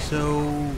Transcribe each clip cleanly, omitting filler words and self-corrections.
So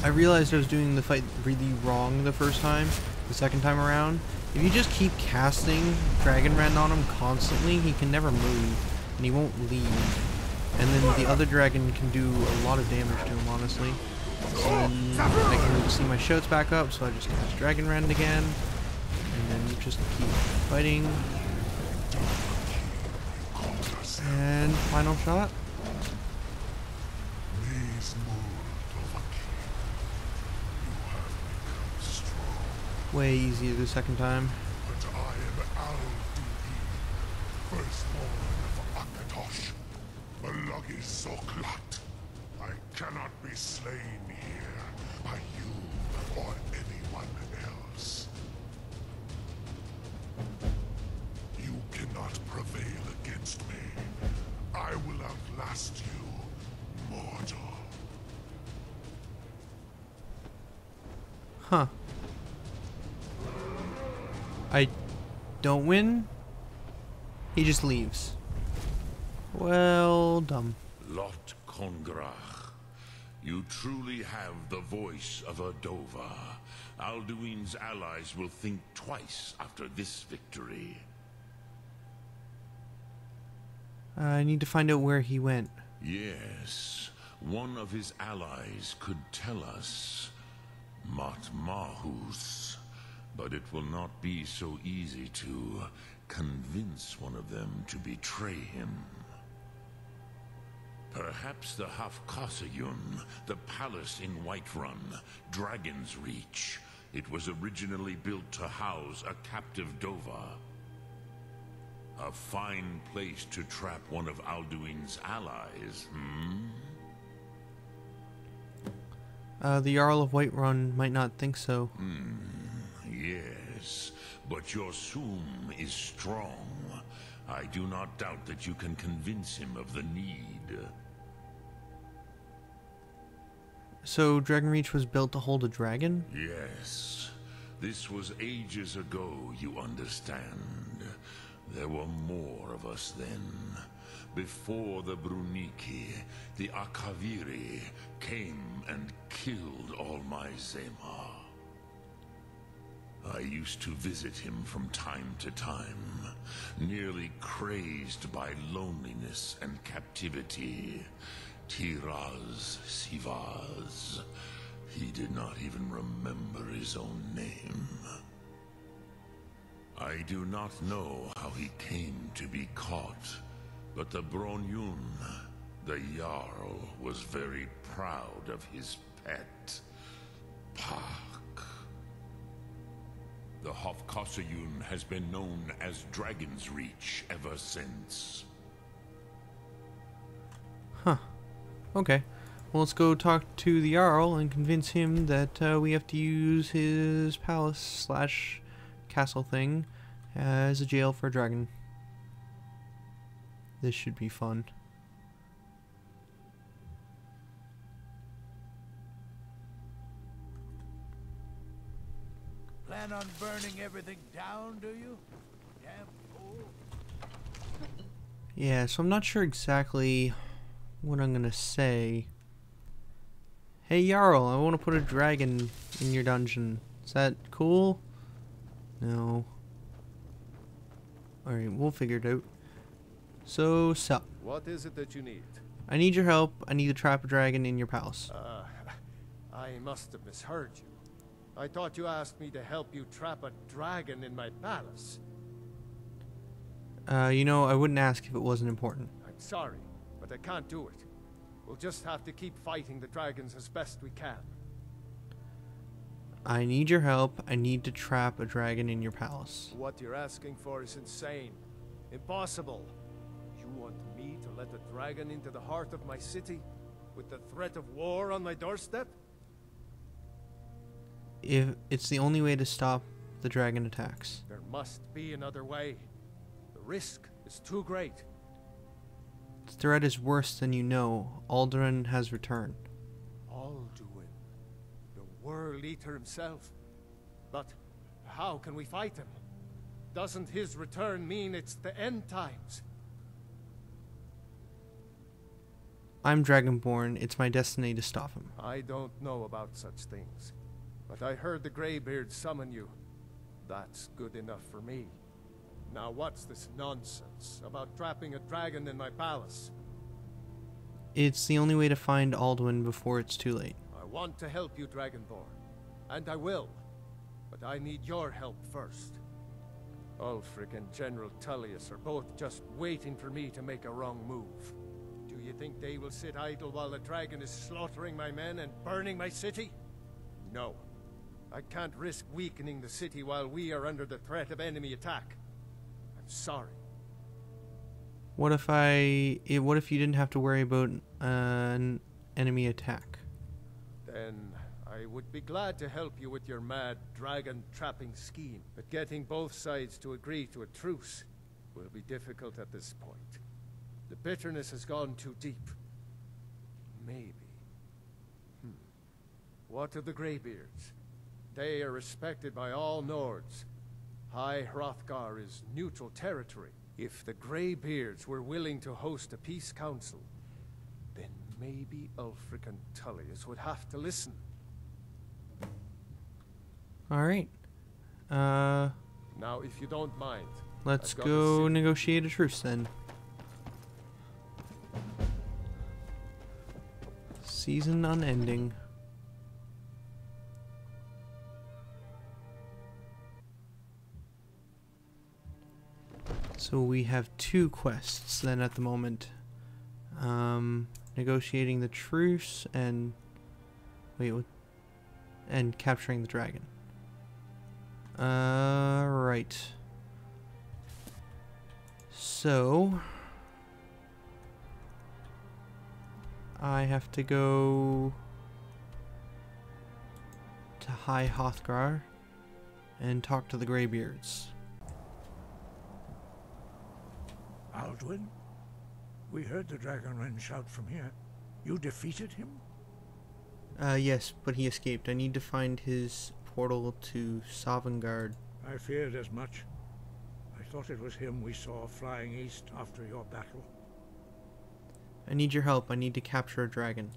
I realized I was doing the fight really wrong the first time. The second time around, if you just keep casting Dragon Rend on him constantly, he can never move, and he won't leave. And then the other dragon can do a lot of damage to him, honestly. So then I can see my shouts back up, so I just cast Dragon Rend again, and then just keep fighting. And final shot. Way easier the second time. But I am Alduin, firstborn of Akatosh, Malagi Soklat. I cannot be slain here by you or anyone else. You cannot prevail against me. I will outlast you, mortal. Huh. I don't win? He just leaves. Well, dumb. Lot Kongrach, you truly have the voice of a Dova. Alduin's allies will think twice after this victory. I need to find out where he went. Yes, one of his allies could tell us. Matmahus. But it will not be so easy to convince one of them to betray him. Perhaps the Hafkasayun, the palace in Whiterun, Dragon's Reach. It was originally built to house a captive Dova. A fine place to trap one of Alduin's allies, The Yarl of Whiterun might not think so. Yes, but your Sum is strong. I do not doubt that you can convince him of the need. So Dragon Reach was built to hold a dragon? Yes. This was ages ago, you understand. There were more of us then. Before the Bruniki, the Akaviri came and killed all my Zema. I used to visit him from time to time, nearly crazed by loneliness and captivity. Tiraz Sivaz. He did not even remember his own name. I do not know how he came to be caught, but the Bronyun, the Yarl, was very proud of his pet, Pak. The Hafkasayun has been known as Dragon's Reach ever since. Huh. Okay. Well, let's go talk to the Jarl and convince him that we have to use his palace / castle thing as a jail for a dragon. This should be fun. Plan on burning everything down, do you? Damn fool. Yeah, so I'm not sure exactly what I'm gonna say. Hey Yarl, I want to put a dragon in your dungeon. Is that cool? No. Alright, we'll figure it out. So, sup. What is it that you need? I need your help. I need to trap a dragon in your palace. I must have misheard you. I thought you asked me to help you trap a dragon in my palace. You know, I wouldn't ask if it wasn't important. I'm sorry, but I can't do it. We'll just have to keep fighting the dragons as best we can. I need your help. I need to trap a dragon in your palace. What you're asking for is insane. Impossible. You want me to let a dragon into the heart of my city? With the threat of war on my doorstep? If it's the only way to stop the dragon attacks. There must be another way. The risk is too great. The threat is worse than you know. Alduin has returned. Alduin, the World Eater himself. But how can we fight him? Doesn't his return mean it's the end times? I'm Dragonborn. It's my destiny to stop him. I don't know about such things, but I heard the Greybeards summon you. That's good enough for me. Now what's this nonsense about trapping a dragon in my palace? It's the only way to find Alduin before it's too late. I want to help you, Dragonborn, and I will, but I need your help first. Ulfric and General Tullius are both just waiting for me to make a wrong move. Do you think they will sit idle while the dragon is slaughtering my men and burning my city? No. I can't risk weakening the city while we are under the threat of enemy attack. I'm sorry. What if you didn't have to worry about an enemy attack? Then I would be glad to help you with your mad dragon trapping scheme, but getting both sides to agree to a truce will be difficult at this point. The bitterness has gone too deep. Maybe. What of the Greybeards? They are respected by all Nords. High Hrothgar is neutral territory. If the Greybeards were willing to host a peace council, then maybe Ulfric and Tullius would have to listen. Alright. Now, if you don't mind, Let's I've got go a negotiate a truce then. Season unending. So we have 2 quests then at the moment. Negotiating the truce and and capturing the dragon. Right. So I have to go to High Hrothgar and talk to the Greybeards. Alduin? We heard the Dragonren shout from here. You defeated him? Yes, but he escaped. I need to find his portal to Sovngarde. I feared as much. I thought it was him we saw flying east after your battle. I need your help. I need to capture a dragon.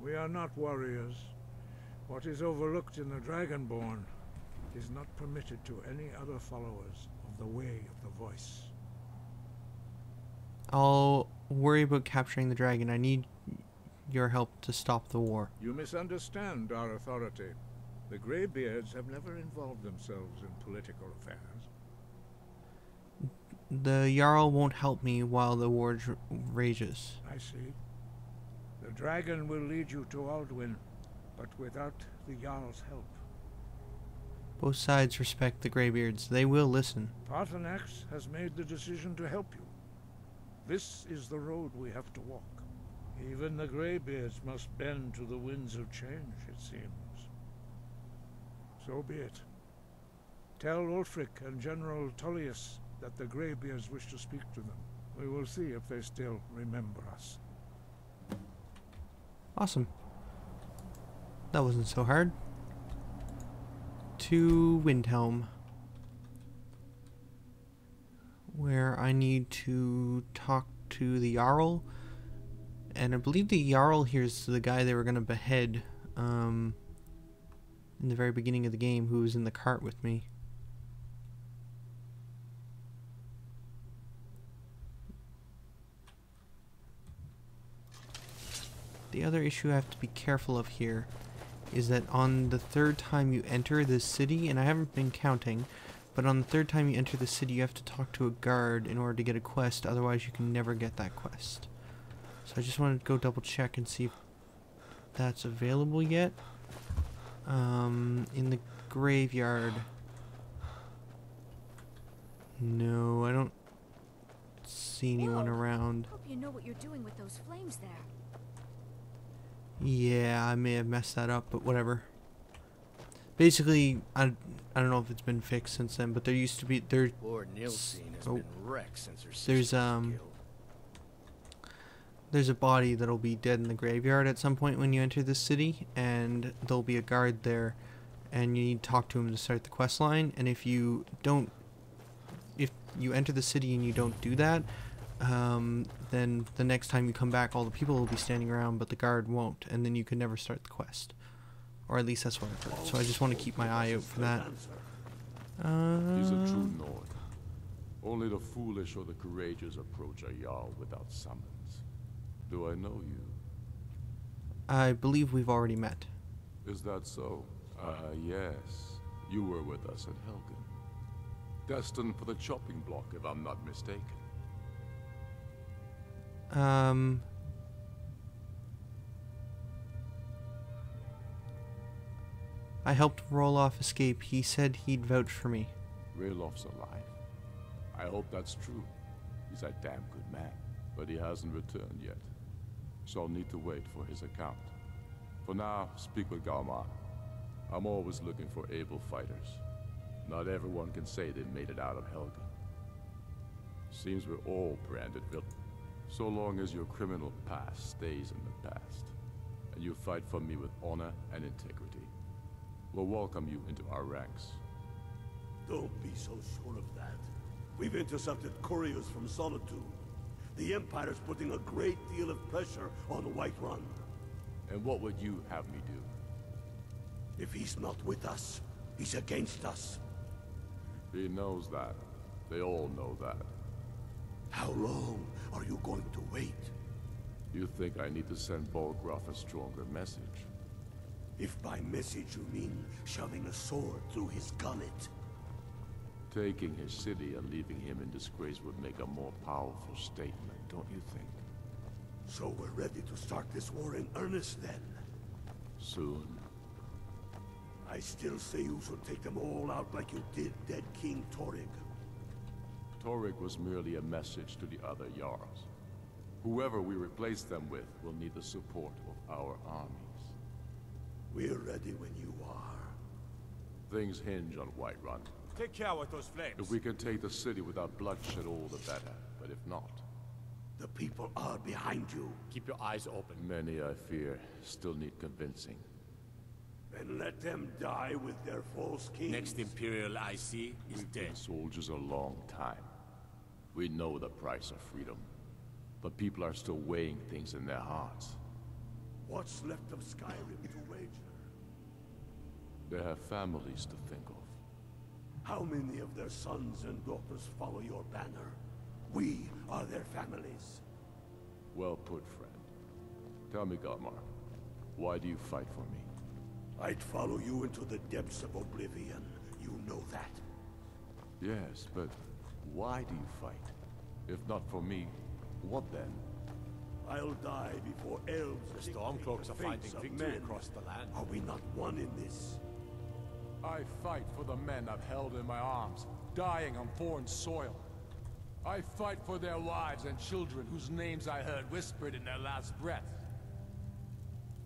We are not warriors. What is overlooked in the Dragonborn is not permitted to any other followers of the Way of the Voice. I'll worry about capturing the dragon. I need your help to stop the war. You misunderstand our authority. The Greybeards have never involved themselves in political affairs. The Yarl won't help me while the war rages. I see. The dragon will lead you to Alduin, but without the Jarl's help. Both sides respect the Greybeards. They will listen. Paarthurnax has made the decision to help you. This is the road we have to walk. Even the Greybeards must bend to the winds of change, it seems. So be it. Tell Ulfric and General Tullius that the Greybeards wish to speak to them. We will see if they still remember us. Awesome. That wasn't so hard. To Windhelm, where I need to talk to the Yarl, and I believe the Yarl here is the guy they were going to behead in the very beginning of the game, who was in the cart with me. The other issue I have to be careful of here is that on the 3rd time you enter this city, and I haven't been counting, but on the 3rd time you enter the city you have to talk to a guard in order to get a quest, otherwise you can never get that quest. So I just wanted to go double check and see if that's available yet. In the graveyard. No, I don't see anyone around. Hope you know what you're doing with those flames there. Yeah, I may have messed that up, but whatever. Basically, I don't know if it's been fixed since then, but there used to be Lord Nilsine has been wrecked since her sister was killed. There's a body that'll be dead in the graveyard at some point when you enter this city, and there'll be a guard there, and you need to talk to him to start the quest line. And if you enter the city and you don't do that, then the next time you come back, all the people will be standing around, but the guard won't, and then you can never start the quest. Or at least that's what I've heard. So I just want to keep my eye out for that. He's a true Nord. Only the foolish or the courageous approach a Yarl without summons. Do I know you? I believe we've already met. Is that so? Yes. You were with us at Helgen. Destined for the chopping block, if I'm not mistaken. I helped Roloff escape. He said he'd vouch for me. Raloff's alive. I hope that's true. He's a damn good man, but he hasn't returned yet. So I'll need to wait for his account. For now, speak with Galmar. I'm always looking for able fighters. Not everyone can say they made it out of Helgen. Seems we're all branded villains. So long as your criminal past stays in the past, and you fight for me with honor and integrity, we'll welcome you into our ranks. Don't be so sure of that. We've intercepted couriers from Solitude. The Empire's putting a great deal of pressure on Whiterun. And what would you have me do? If he's not with us, he's against us. He knows that. They all know that. How long are you going to wait? You think I need to send Bolgraf a stronger message? If by message you mean shoving a sword through his gullet. Taking his city and leaving him in disgrace would make a more powerful statement, don't you think? So we're ready to start this war in earnest then? Soon. I still say you should take them all out like you did dead King Torrig. Torrig was merely a message to the other Jarls. Whoever we replace them with will need the support of our armies. We're ready when you are. Things hinge on Whiterun. Take care with those flames. If we can take the city without bloodshed, all the better. But if not... The people are behind you. Keep your eyes open. Many, I fear, still need convincing. Then let them die with their false kings. Next Imperial IC is We've dead. been soldiers a long time. We know the price of freedom. But people are still weighing things in their hearts. What's left of Skyrim to wager? They have families to think of. How many of their sons and daughters follow your banner? We are their families. Well put, friend. Tell me, Galmar, why do you fight for me? I'd follow you into the depths of oblivion. You know that. Yes, but why do you fight? If not for me, what then? I'll die before elves... The Stormcloaks are finding victory across the land. Are we not one in this? I fight for the men I've held in my arms, dying on foreign soil. I fight for their wives and children whose names I heard whispered in their last breath.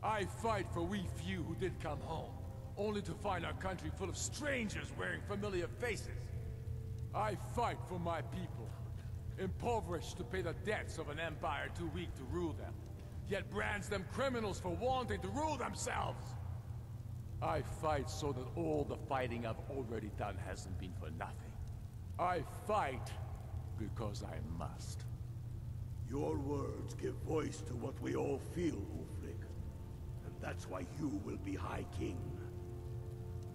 I fight for we few who did come home, only to find our country full of strangers wearing familiar faces. I fight for my people, impoverished to pay the debts of an empire too weak to rule them, yet brands them criminals for wanting to rule themselves. I fight so that all the fighting I've already done hasn't been for nothing. I fight because I must. Your words give voice to what we all feel, Ulfric. And that's why you will be High King.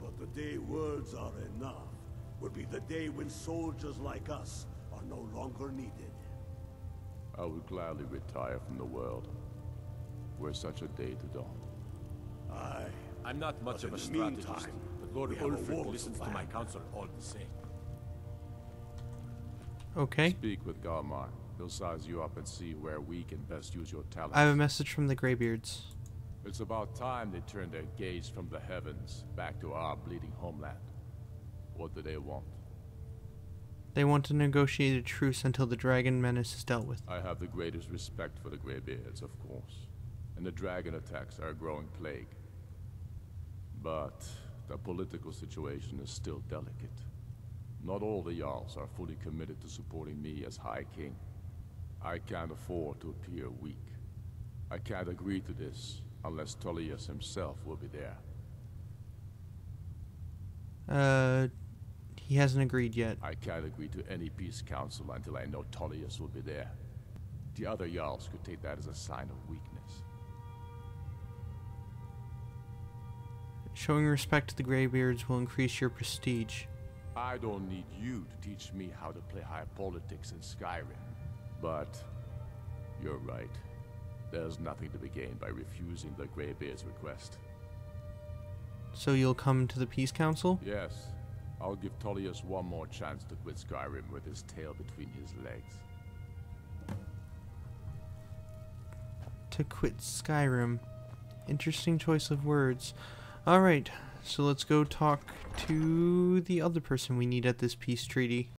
But the day words are enough will be the day when soldiers like us are no longer needed. I would gladly retire from the world, were such a day to dawn. Aye. I'm not much of a strategist, but Lord Ulfric listens to my counsel all the same. Okay. Speak with Galmar. He'll size you up and see where we can best use your talents. I have a message from the Greybeards. It's about time they turned their gaze from the heavens back to our bleeding homeland. What do they want? They want to negotiate a truce until the dragon menace is dealt with. I have the greatest respect for the Greybeards, of course. And the dragon attacks are a growing plague. But the political situation is still delicate. Not all the Jarls are fully committed to supporting me as High King. I can't afford to appear weak. I can't agree to this unless Tullius himself will be there. He hasn't agreed yet. I can't agree to any peace council until I know Tullius will be there. The other Yarls could take that as a sign of weakness. Showing respect to the Greybeards will increase your prestige. I don't need you to teach me how to play high politics in Skyrim. But you're right. There's nothing to be gained by refusing the Greybeards' request. So you'll come to the Peace Council? Yes. I'll give Tullius one more chance to quit Skyrim with his tail between his legs. To quit Skyrim. Interesting choice of words. Alright, so let's go talk to the other person we need at this peace treaty.